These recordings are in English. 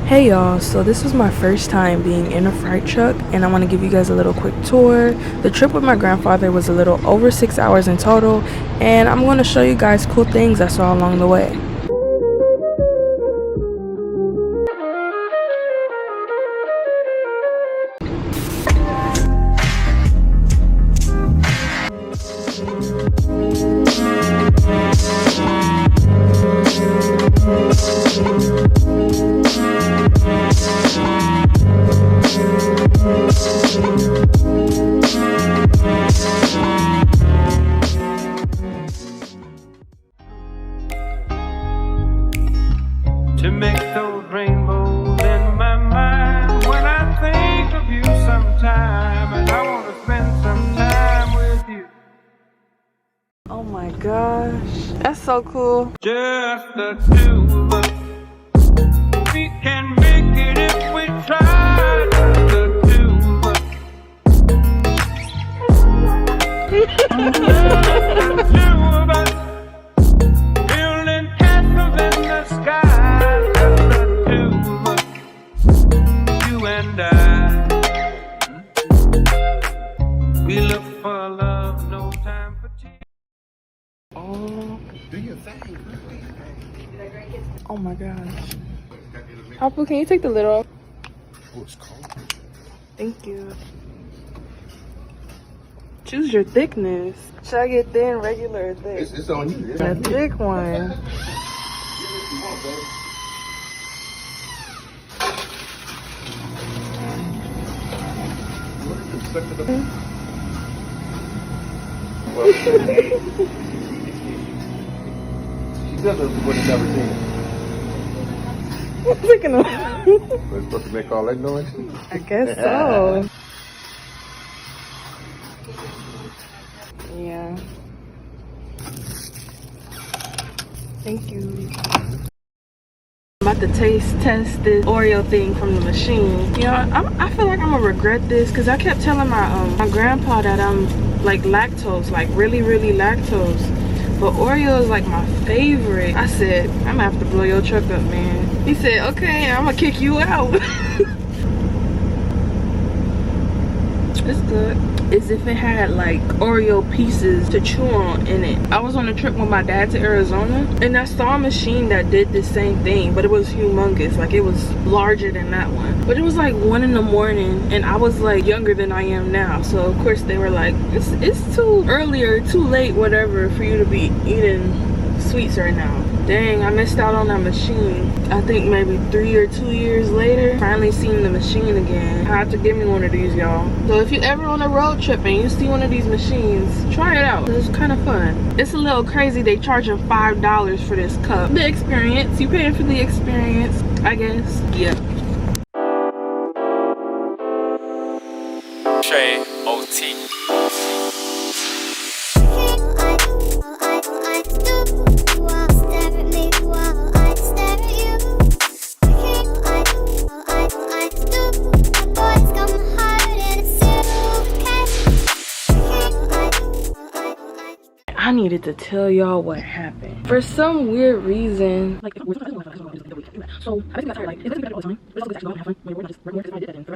Hey y'all, so this was my first time being in a freight truck and I want to give you guys a little quick tour. The trip with my grandfather was a little over 6 hours in total, and I'm going to show you guys cool things I saw along the way. To make those rainbows in my mind when I think of you sometime, and I want to spend some time with you. Oh my gosh, that's so cool. Just the two of us. We can make it if we try. Just the two of us. Just the two of us. Building castles in the sky. We look for love, no time for tears. Oh, oh my gosh. Apple, can you take the lid off? Oh, it's cold. Thank you. Choose your thickness. Should I get thin, regular, or thick? It's on you. A thick one. Well, she doesn't what it's never seen. I'm thinking of. We're supposed to make all that noise? I guess so. Yeah. Thank you. I'm about to test this Oreo thing from the machine. You know, I feel like I'm gonna regret this because I kept telling my grandpa that I'm like lactose, like really lactose. But Oreo is like my favorite. I said, I'm gonna have to blow your truck up, man. He said, okay, I'm gonna kick you out. It's good. As if it had like Oreo pieces to chew on in it. I was on a trip with my dad to Arizona and I saw a machine that did the same thing, but it was humongous. Like it was larger than that one. But it was like 1 in the morning and I was like younger than I am now. So of course they were like, it's too early or too late, whatever, for you to be eating sweets right now. Dang, I missed out on that machine. I think maybe 3 or 2 years later, finally seen the machine again. I have to give me one of these, y'all. So if you ever on a road trip and you see one of these machines, try it out. It's kind of fun. It's a little crazy they charging $5 for this cup. The experience, you paying for the experience, I guess. Yeah. Trey OT. I needed to tell y'all what happened. For some weird reason, like, so I think I like, it's all the time. But it's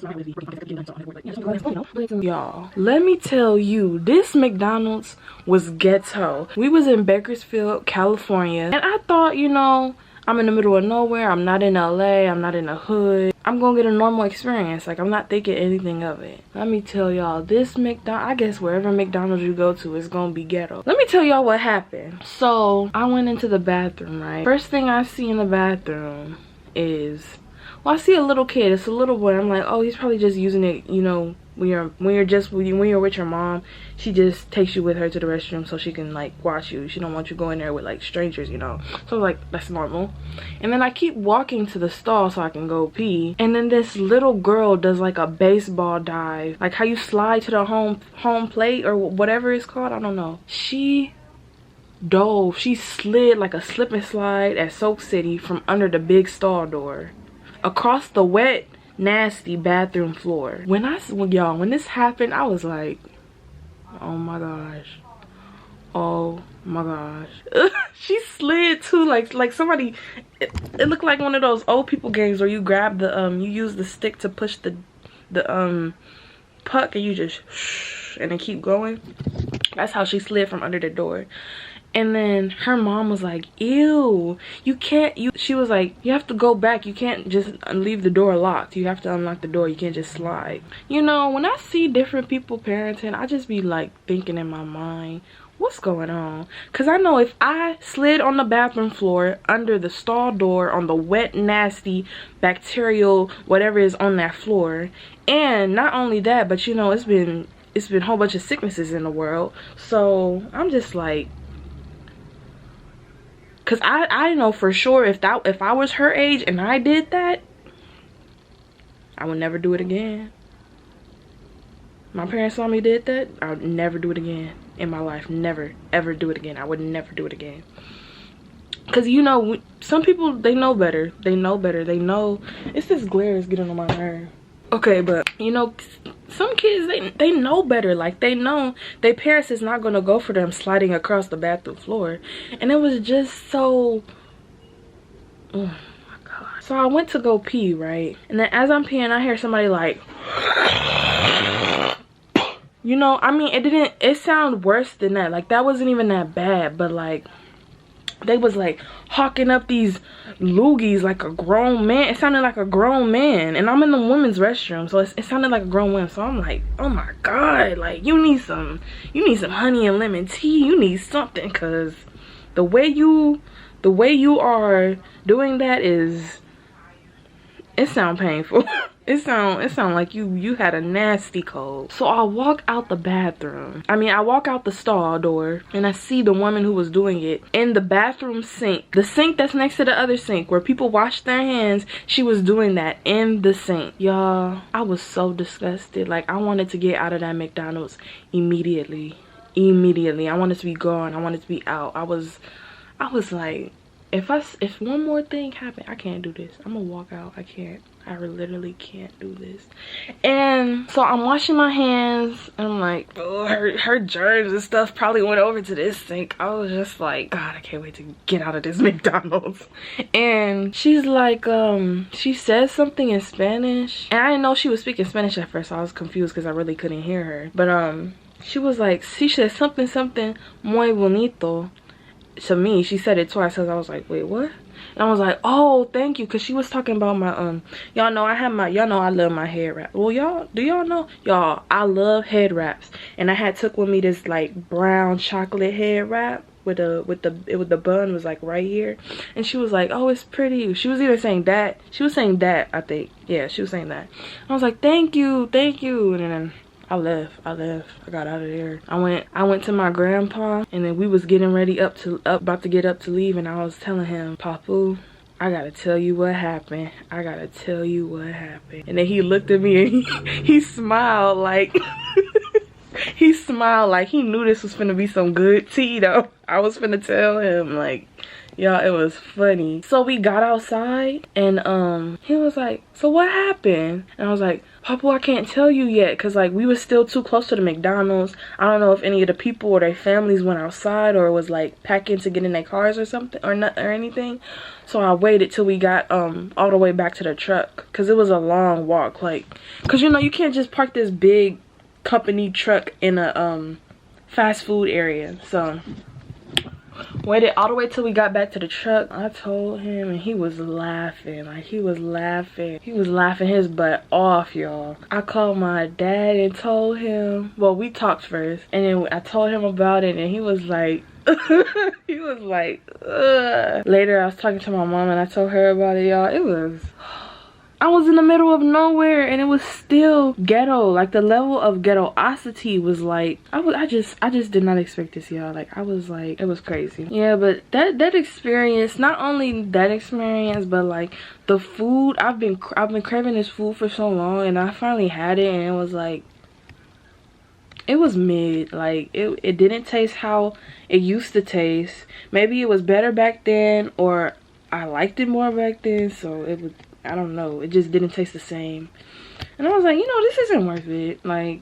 actually have fun when you're y'all, let me tell you, this McDonald's was ghetto. We was in Bakersfield, California, and I thought, you know, I'm in the middle of nowhere. I'm not in LA. I'm not in the hood. I'm gonna get a normal experience. Like, I'm not thinking anything of it. Let me tell y'all, this McDonald's, I guess wherever McDonald's you go to is gonna be ghetto. Let me tell y'all what happened. So, I went into the bathroom, right? First thing I see in the bathroom is, well, I see a little kid. It's a little boy. I'm like, oh, he's probably just using it, you know, when you're with your mom, she just takes you with her to the restroom so she can like watch you. She don't want you going there with like strangers, you know. So like, that's normal. And then I keep walking to the stall so I can go pee, and then this little girl does like a baseball dive, like how you slide to the home plate or whatever it's called, I don't know. She dove, she slid like a slip and slide at Soap City from under the big stall door across the wet, nasty bathroom floor. When this happened, I was like, oh my gosh, Oh my gosh. She slid too, like somebody, it looked like one of those old people games where you grab the you use the stick to push the puck and you just and then keep going. That's how she slid from under the door. And then her mom was like, ew, you can't, she was like, you have to go back. You can't just leave the door locked. You have to unlock the door. You can't just slide. You know, when I see different people parenting, I just be like thinking in my mind, what's going on? Because I know if I slid on the bathroom floor under the stall door on the wet, nasty, bacterial, whatever is on that floor, and not only that, but you know, it's been a whole bunch of sicknesses in the world. So I'm just like, because I know for sure if I was her age and I did that, I would never do it again. My parents saw me did that, I would never do it again in my life. Never, ever do it again. I would never do it again. Because, you know, some people, they know better. They know better. They know. It's this glare is getting on my nerve. Okay, but, you know, some kids, they know better. Like, they know their parents is not going to go for them sliding across the bathroom floor. And it was just so... Oh, my God. So I went to go pee, right? And then as I'm peeing, I hear somebody like... You know, I mean, it sounded worse than that. Like, that wasn't even that bad. But, like, they was, like, hawking up these loogies like a grown man. It sounded like a grown man. And I'm in the women's restroom. So, it sounded like a grown woman. So, I'm like, oh, my God. Like, you need some honey and lemon tea. You need something. Because the way you are doing that is... It sound painful. It sound like you had a nasty cold. So I walk out the bathroom. I mean, I walk out the stall door and I see the woman who was doing it in the bathroom sink. The sink that's next to the other sink where people wash their hands. She was doing that in the sink. Y'all, I was so disgusted. Like, I wanted to get out of that McDonald's immediately. Immediately. I wanted to be gone. I wanted to be out. I was like, if one more thing happened, I can't do this. I'm gonna walk out. I can't. I literally can't do this. And so I'm washing my hands and I'm like, oh, her germs and stuff probably went over to this sink. I was just like, God, I can't wait to get out of this McDonald's. And she's like, she says something in Spanish. And I didn't know she was speaking Spanish at first. So I was confused because I really couldn't hear her. But she was like, she said something muy bonito to me. She said it twice. So I was like, wait, what? And I was like, oh, thank you. Because she was talking about my, y'all know I love my head wrap. Well, do y'all know? Y'all, I love head wraps. And I had took with me this, like, brown chocolate head wrap. With the bun was, like, right here. And she was like, oh, it's pretty. She was either saying that. She was saying that, I think. Yeah, she was saying that. I was like, thank you. And then I left. I got out of there. I went to my grandpa, and then we was getting ready about to get up to leave, and I was telling him, Papu, I gotta tell you what happened. And then he looked at me and he smiled like he smiled like he knew this was finna be some good tea though. I was finna tell him, like, y'all, it was funny. So we got outside and he was like, so what happened? And I was like, Papa, I can't tell you yet, because like we was still too close to the McDonald's. I don't know if any of the people or their families went outside or was like packing to get in their cars or something or anything. So I waited till we got all the way back to the truck, because it was a long walk. Like, because you know you can't just park this big company truck in a fast food area. So waited all the way till we got back to the truck. I told him and he was laughing. Like, he was laughing his butt off, y'all. I called my dad and told him, well, we talked first, and then I told him about it and he was like he was like, ugh. Later I was talking to my mom and I told her about it, y'all. I was in the middle of nowhere and it was still ghetto. Like, the level of ghettoosity was like, I just did not expect this, y'all. Like, I was like, it was crazy. Yeah, but that experience, not only that experience, but like the food, I've been craving this food for so long, and I finally had it, and it was like, it was mid. Like, it didn't taste how it used to taste. Maybe it was better back then, or I liked it more back then, so it was, I don't know, it just didn't taste the same. And I was like, you know, this isn't worth it. Like,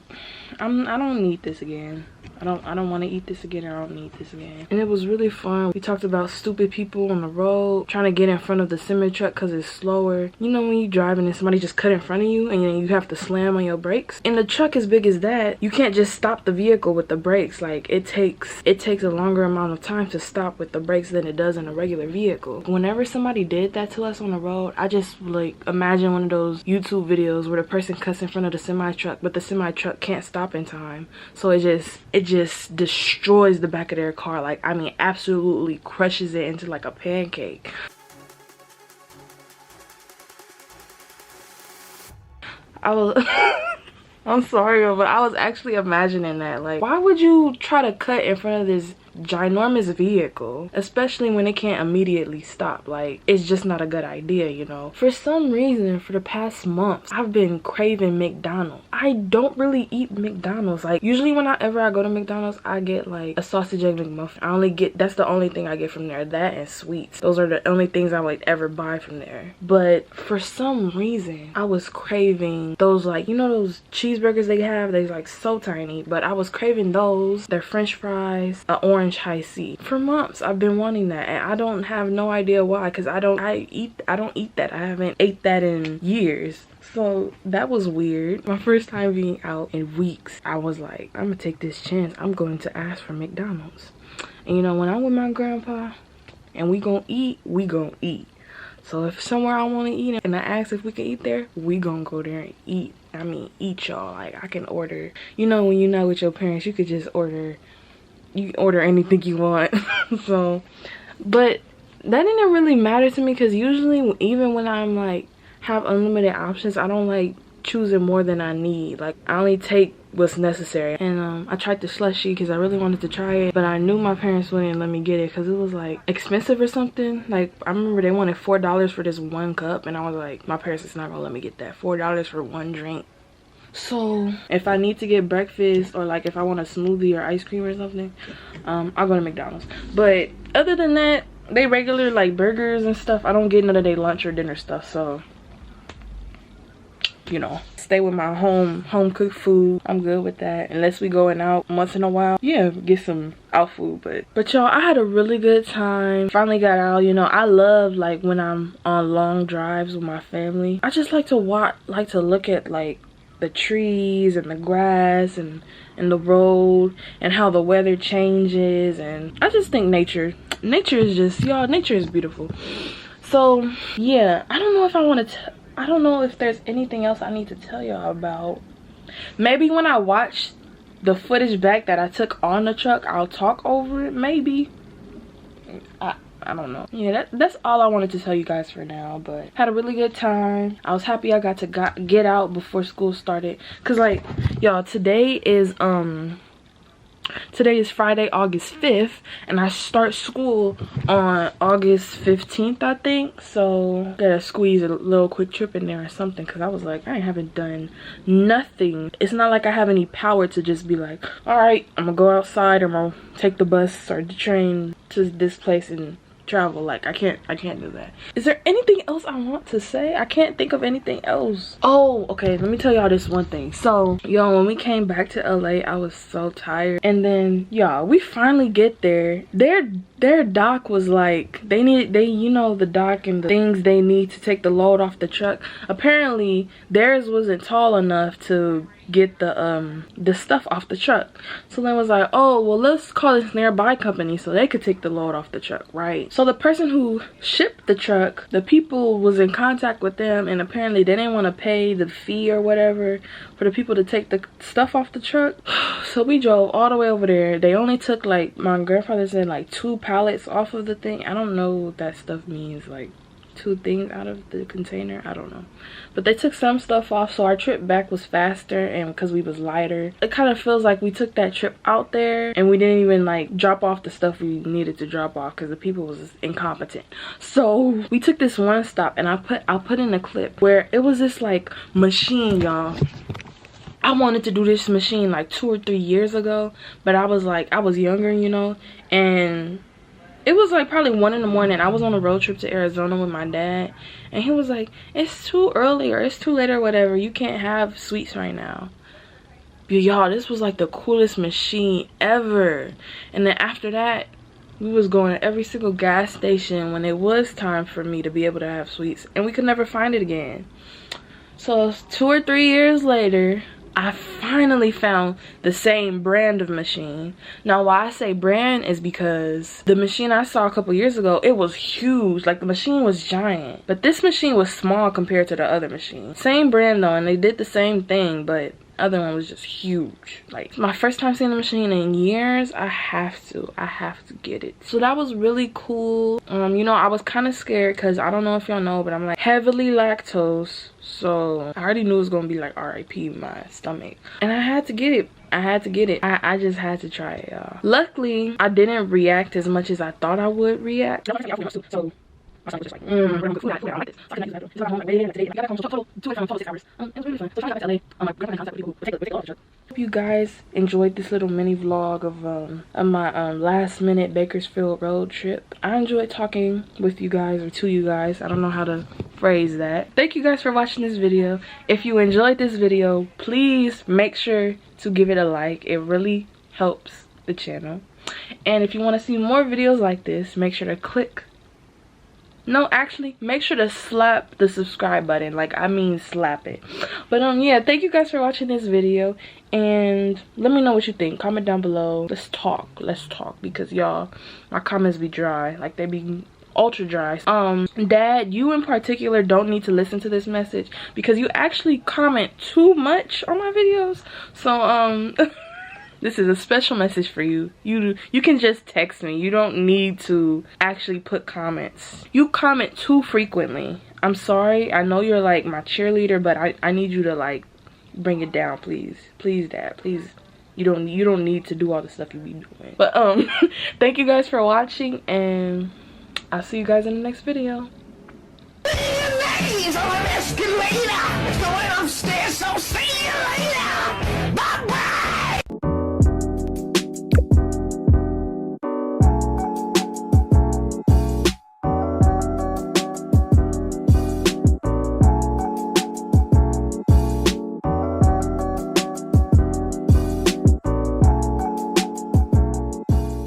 I don't need this again. I don't want to eat this again. I don't need this again. And it was really fun. We talked about stupid people on the road trying to get in front of the semi truck because it's slower. You know when you driving and somebody just cut in front of you and then you have to slam on your brakes. And the truck as big as that, you can't just stop the vehicle with the brakes. Like it takes a longer amount of time to stop with the brakes than it does in a regular vehicle. Whenever somebody did that to us on the road, I just like imagine one of those YouTube videos where the person cuts in front of the semi truck, but the semi truck can't stop in time. So it just destroys the back of their car. Like, I mean, absolutely crushes it into like a pancake. I was I'm sorry, but I was actually imagining that. Like, why would you try to cut in front of this ginormous vehicle, especially when it can't immediately stop? Like, it's just not a good idea, you know. For some reason, for the past months, I've been craving McDonald's. I don't really eat McDonald's. Like, usually whenever I go to McDonald's, I get like a sausage egg McMuffin. That's the only thing I get from there. That and sweets. Those are the only things I would ever buy from there. But for some reason, I was craving those, like, you know those cheeseburgers they have? They're like so tiny, but I was craving those. Their French fries, an orange high C. For months I've been wanting that, and I don't have no idea why, because I don't eat that. I haven't ate that in years. So that was weird. My first time being out in weeks, I was like, I'm gonna take this chance. I'm going to ask for McDonald's. And you know, when I'm with my grandpa and we gonna eat, we gonna eat. So if somewhere I want to eat and I ask if we can eat there, we gonna go there and eat. I mean, eat, y'all. Like, I can order, you know, when you're not with your parents, you could just order, you can order anything you want. So, but that didn't really matter to me, because usually even when I'm like have unlimited options, I don't like choosing more than I need. Like, I only take what's necessary. And I tried the slushie because I really wanted to try it, but I knew my parents wouldn't let me get it because it was like expensive or something. Like, I remember they wanted $4 for this one cup, and I was like, my parents is not gonna let me get that. $4 for one drink. So if I need to get breakfast, or like if I want a smoothie or ice cream or something, I'll go to McDonald's. But other than that, they regular like burgers and stuff, I don't get none of their lunch or dinner stuff. So, you know, stay with my home cooked food. I'm good with that, unless we going out once in a while. Yeah, get some out food. But y'all, I had a really good time. Finally got out. You know, I love like when I'm on long drives with my family, I just like to look at like the trees and the grass and the road and how the weather changes. And I just think nature is just, y'all, nature is beautiful. So yeah, I don't know if I want to I don't know if there's anything else I need to tell y'all about. Maybe when I watch the footage back that I took on the truck, I'll talk over it, maybe. I don't know. Yeah, that's all I wanted to tell you guys for now. But had a really good time. I was happy I got to get out before school started, because like, y'all, today is Friday, August 5th, and I start school on August 15th, I think. So gotta squeeze a little quick trip in there or something, because I was like, I haven't done nothing. It's not like I have any power to just be like, all right, I'm gonna go outside, or I'm gonna take the bus or the train to this place and travel. Like, I can't do that. Is there anything else I want to say? I can't think of anything else. Oh, okay, let me tell y'all this one thing. So y'all, when we came back to LA, I was so tired, and then y'all, we finally get there. Their dock was like, they you know, the dock and the things they need to take the load off the truck, apparently theirs wasn't tall enough to get the stuff off the truck. So then was like, oh well, let's call this nearby company so they could take the load off the truck, right? So the person who shipped the truck, the people was in contact with them, and apparently they didn't want to pay the fee or whatever for the people to take the stuff off the truck. So we drove all the way over there. They only took, like, my grandfather said, like 2 pallets off of the thing. I don't know what that stuff means, like 2 things out of the container, I don't know. But they took some stuff off, so our trip back was faster, and because we was lighter, it kind of feels like we took that trip out there and we didn't even like drop off the stuff we needed to drop off because the people was incompetent. So we took this one stop, and I'll put in a clip where it was this like machine, y'all. I wanted to do this machine like 2 or 3 years ago, but I was younger, you know, and it was like probably 1 in the morning. I was on a road trip to Arizona with my dad, and he was like, it's too early or it's too late or whatever, you can't have sweets right now. Y'all, this was like the coolest machine ever. And then after that, we was going to every single gas station when it was time for me to be able to have sweets, and we could never find it again. So 2 or 3 years later, I finally found the same brand of machine. Now why I say brand is because the machine I saw a couple years ago, it was huge. Like the machine was giant, but this machine was small compared to the other machine. Same brand though, and they did the same thing, but other one was just huge. Like my first time seeing the machine in years. I have to get it. So that was really cool. You know, I was kind of scared because I don't know if y'all know, but I'm like heavily lactose, so I already knew it was gonna be like RIP my stomach, and I had to get it. I just had to try it, y'all. Luckily I didn't react as much as I thought I would react. So my stomach was just like, we're gonna cook food. I like this. So I can use that. So I'm home like today. I got back home total 6 hours. It was really fun. So trying to get back to LA, I'm like, we're gonna contact people who take all the truck. Hope you guys enjoyed this little mini vlog of my last minute Bakersfield road trip. I enjoyed talking with you guys, or to you guys. I don't know how to phrase that. Thank you guys for watching this video. If you enjoyed this video, please make sure to give it a like. It really helps the channel. And if you want to see more videos like this, make sure to make sure to slap the subscribe button. Like, I mean slap it. But yeah, thank you guys for watching this video, and let me know what you think. Comment down below. Let's talk because y'all, my comments be dry. Like, they be ultra dry. Dad, you in particular don't need to listen to this message because you actually comment too much on my videos. So this is a special message for you. You can just text me. You don't need to actually put comments. You comment too frequently. I'm sorry. I know you're like my cheerleader, but I need you to like bring it down, please. Please, Dad. Please. You don't need to do all the stuff you be doing. But thank you guys for watching, and I'll see you guys in the next video. Ladies, I'm an escalator. Going upstairs, so see you later.